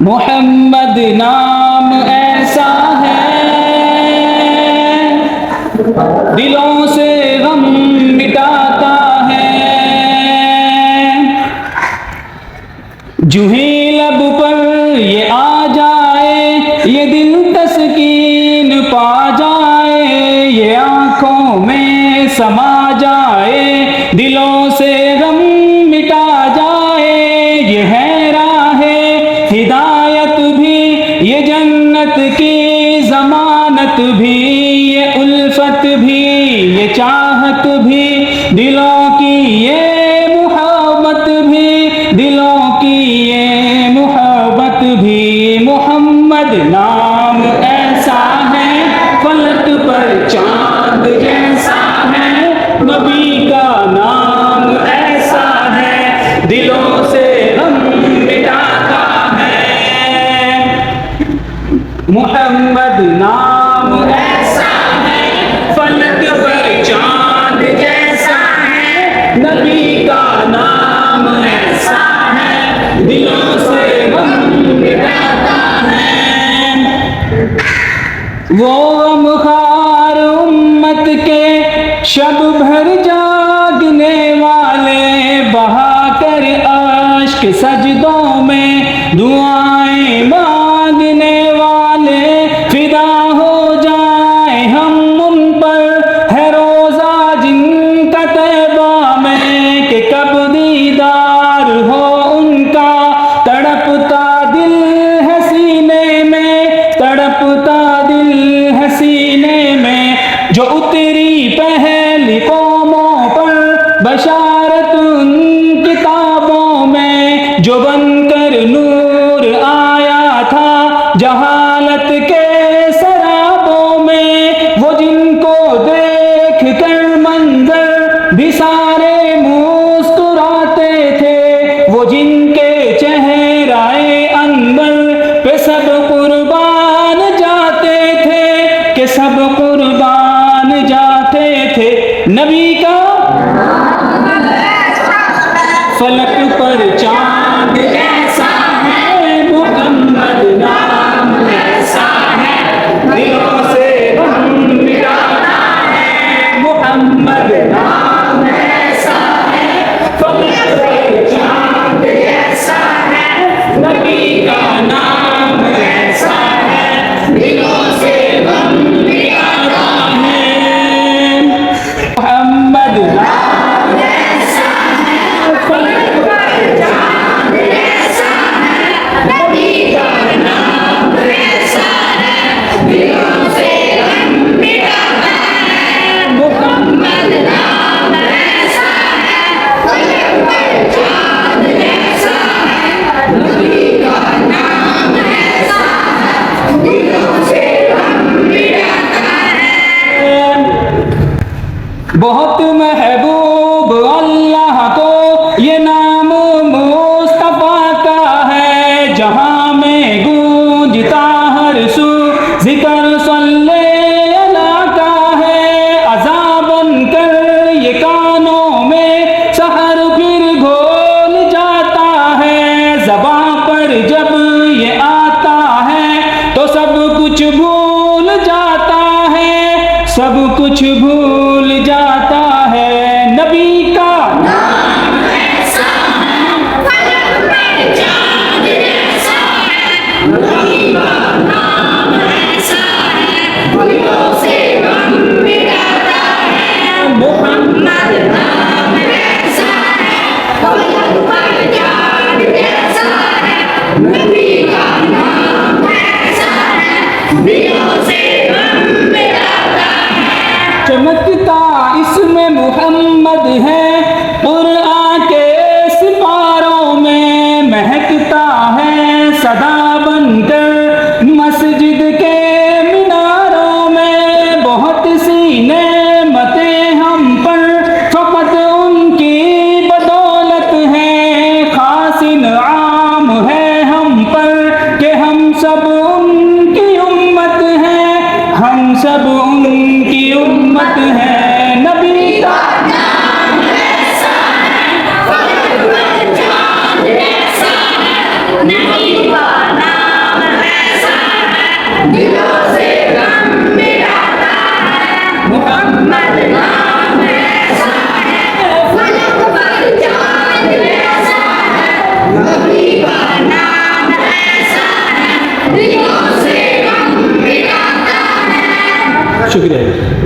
मोहम्मद नाम ऐसा है दिलों से गम मिटाता है। जूं ही लब पर ये आ जाए ये दिल तस्कीन पा जाए, ये आंखों में समा जाए दिलों से गम मिटा जाए। ये है राहे हिदायत भी, ये जन्नत की जमानत भी, ये उल्फत भी, ये चाहत भी, दिलों की ये मोहब्बत भी, दिलों की ये मोहब्बत भी। मोहम्मद नाम ऐसा है फलक पर चांद जैसा है, नबी का नाम ऐसा है दिलों से गम मिटाता है। मोहम्मद नाम ऐसा है फलक पर चांद जैसा है, नबी का नाम ऐसा है दिलों से गम मिटाता है। वो गमखार उम्मत के शब भर जागने वाले, बहा कर आश्क सजदों में दुआएं मांगने वाले, फिदा हो जाए हम उन पर है रोजा जिनका तैबा में, कि कब दीदार हो उनका तड़पता दिल है सीने में, तड़पता दिल है सीने में। जो उतरी पहली कौमों पर बशारत उन किताबों में, जो बनकर नूर आया था जहालत के सराबों में, वो जिनको देख कर मंजर भी सारे मुस्कुराते थे, वो जिनके चेहराए अंदर पे सब कुर्बान जाते थे, कि सब कुर्बान जाते थे। नबी का फलक पर चांद ऐसा है, मोहम्मद नाम ऐसा है दिलों से गम मिटाता है। मोहम्मद नाम ऐसा है फलक पर चांद ऐसा है, नबी का नाम ऐसा है दिलों से गम मिटाता है। मोहम्मद नाम ऐसा है फलक पर चांद ऐसा है, नबी का नाम ऐसा है दिलों से गम मिटाता है। मोहम्मद नाम ऐसा है फलक पर चांद ऐसा है, नबी का नाम ऐसा है दिलों से गम मिटाता है। बहुत महबूब अल्लाह को ये नाम मुस्तफा का है, जहां में गूंजता हर सू जिक्र सल्ले अला का है। अज़ा बनकर ये कानों में सहर फिर घोल जाता है, ज़बां पर जब ये आता है तो सब कुछ भूल जाता है, सब कुछ भूल जाता है। नबी का नाम ऐसा है फलक पर चांद ऐसा है, नबी का नाम ऐसा है दिलों से गम मिटाता है। मोहम्मद नाम ऐसा है फलक पर चांद ऐसा है, नबी का नाम ऐसा है दिलों से गम मिटाता है। चमकता इसमें मोहम्मद है कुरआन के सिपारों में, महकता है सदा बनकर मस्जिद के मीनारों में। बहुत सी नेमतें हम पर फकत उनकी बदौलत है, खास इनाम है हम पर कि हम सब उनकी उम्मत हैं, हम सब उनकी उम्मत हैं। नबी का नाम ऐसा है फलक पर चांद ऐसा है, नबी का नाम शुक्रिया